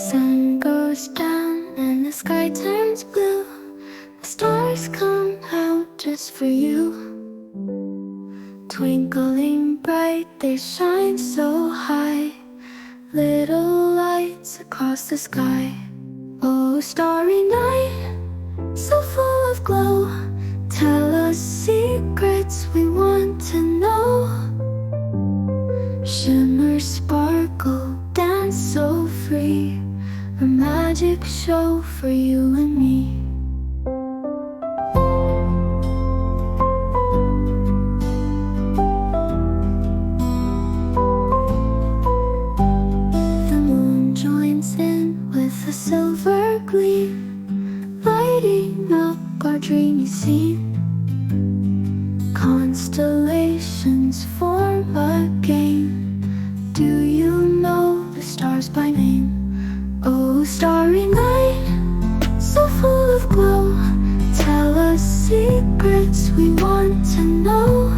sun goes down and the sky turns blue. The stars come out just for you. Twinkling bright, they shine so high, little lights across the sky. Oh, starry night, so full of glow, tell us secrets we want to know. Shimmer, sparkle, dance so free, a magic show for you and me. The moon joins in with a silver gleam, lighting up our dreamy scene. Constellations form a game. Do you know the stars by name? Oh, starry night, so full of glow, tell us secrets we want to know.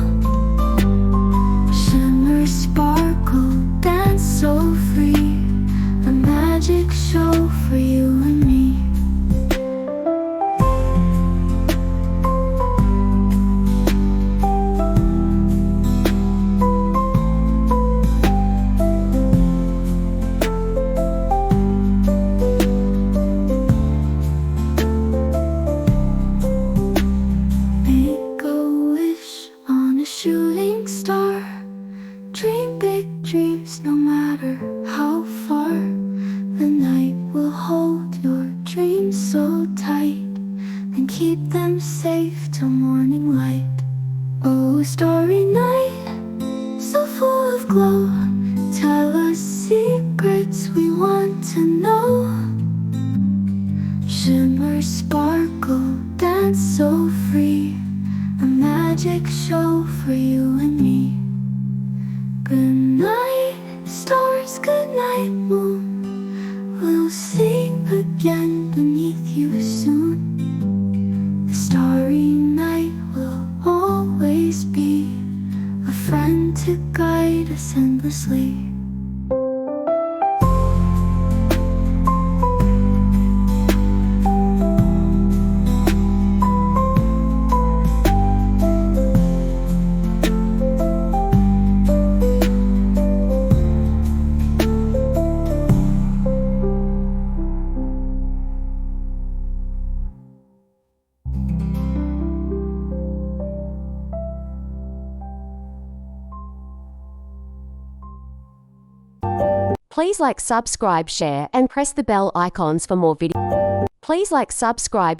Shimmer, sparkle, dance so free, a magic show for you and me. Shooting star, dream big dreams no matter how far. The night will hold your dreams so tight and keep them safe till morning light. Oh, starry night, so full of glow, tell us secrets we want to know. Shimmer, sparkle, dance so free, a magic show for you and me. Good night, stars, good night, moon. We'll sing again beneath you soon. The starry night will always be a friend to guide us endlessly. Please like, subscribe, share and press the bell icons for more videos. Please like, subscribe,